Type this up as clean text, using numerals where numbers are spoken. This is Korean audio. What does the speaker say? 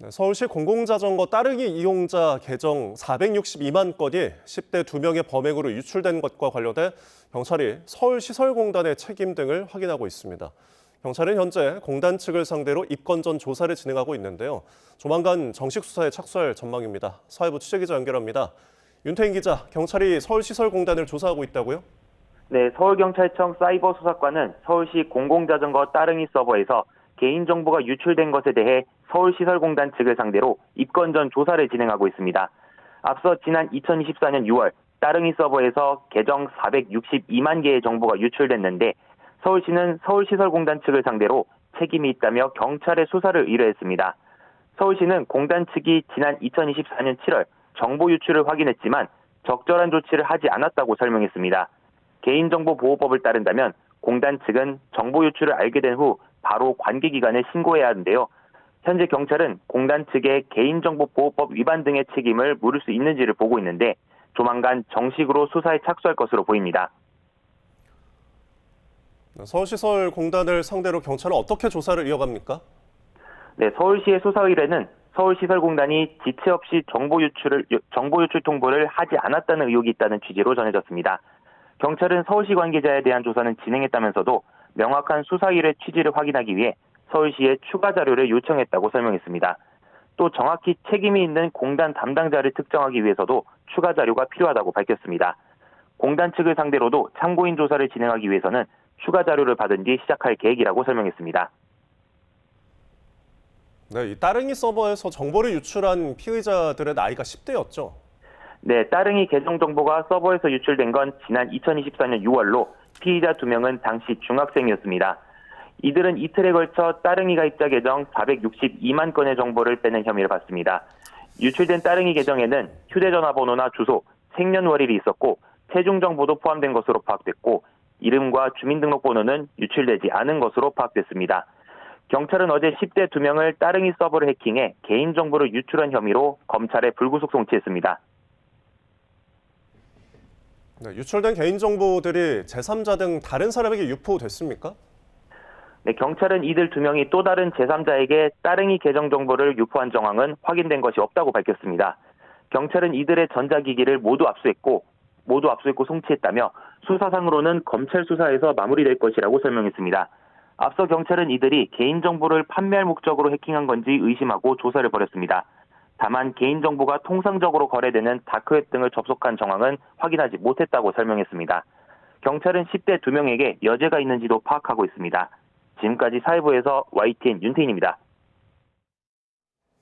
네, 서울시 공공자전거 따릉이 이용자 계정 462만 건이 10대 2명의 범행으로 유출된 것과 관련해 경찰이 서울시설공단의 책임 등을 확인하고 있습니다. 경찰은 현재 공단 측을 상대로 입건 전 조사를 진행하고 있는데요. 조만간 정식 수사에 착수할 전망입니다. 사회부 취재기자 연결합니다. 윤태인 기자, 경찰이 서울시설공단을 조사하고 있다고요? 네, 서울경찰청 사이버수사과는 서울시 공공자전거 따릉이 서버에서 개인정보가 유출된 것에 대해 서울시설공단 측을 상대로 입건 전 조사를 진행하고 있습니다. 앞서 지난 2024년 6월 따릉이 서버에서 계정 462만 개의 정보가 유출됐는데 서울시는 서울시설공단 측을 상대로 책임이 있다며 경찰에 수사를 의뢰했습니다. 서울시는 공단 측이 지난 2024년 7월 정보 유출을 확인했지만 적절한 조치를 하지 않았다고 설명했습니다. 개인정보보호법을 따른다면 공단 측은 정보 유출을 알게 된 후 바로 관계기관에 신고해야 하는데요. 현재 경찰은 공단 측의 개인정보보호법 위반 등의 책임을 물을 수 있는지를 보고 있는데 조만간 정식으로 수사에 착수할 것으로 보입니다. 서울시설공단을 상대로 경찰은 어떻게 조사를 이어갑니까? 네, 서울시의 수사 의뢰는 서울시설공단이 지체 없이 정보 유출 통보를 하지 않았다는 의혹이 있다는 취지로 전해졌습니다. 경찰은 서울시 관계자에 대한 조사는 진행했다면서도 명확한 수사 일의 취지를 확인하기 위해 서울시에 추가 자료를 요청했다고 설명했습니다. 또 정확히 책임이 있는 공단 담당자를 특정하기 위해서도 추가 자료가 필요하다고 밝혔습니다. 공단 측을 상대로도 참고인 조사를 진행하기 위해서는 추가 자료를 받은 뒤 시작할 계획이라고 설명했습니다. 네, 이 따릉이 서버에서 정보를 유출한 피의자들의 나이가 10대였죠. 네, 따릉이 계정 정보가 서버에서 유출된 건 지난 2024년 6월로 피의자 2명은 당시 중학생이었습니다. 이들은 이틀에 걸쳐 따릉이 가입자 계정 462만 건의 정보를 빼낸 혐의를 받습니다. 유출된 따릉이 계정에는 휴대전화 번호나 주소, 생년월일이 있었고 체중 정보도 포함된 것으로 파악됐고 이름과 주민등록번호는 유출되지 않은 것으로 파악됐습니다. 경찰은 어제 10대 2명을 따릉이 서버를 해킹해 개인정보를 유출한 혐의로 검찰에 불구속 송치했습니다. 네, 유출된 개인정보들이 제3자 등 다른 사람에게 유포됐습니까? 네, 경찰은 이들 2명이 또 다른 제3자에게 따릉이 계정 정보를 유포한 정황은 확인된 것이 없다고 밝혔습니다. 경찰은 이들의 전자기기를 모두 압수했고 송치했다며 수사상으로는 검찰 수사에서 마무리될 것이라고 설명했습니다. 앞서 경찰은 이들이 개인정보를 판매할 목적으로 해킹한 건지 의심하고 조사를 벌였습니다. 다만 개인정보가 통상적으로 거래되는 다크웹 등을 접속한 정황은 확인하지 못했다고 설명했습니다. 경찰은 10대 2명에게 여죄가 있는지도 파악하고 있습니다. 지금까지 사회부에서 YTN 윤태인입니다.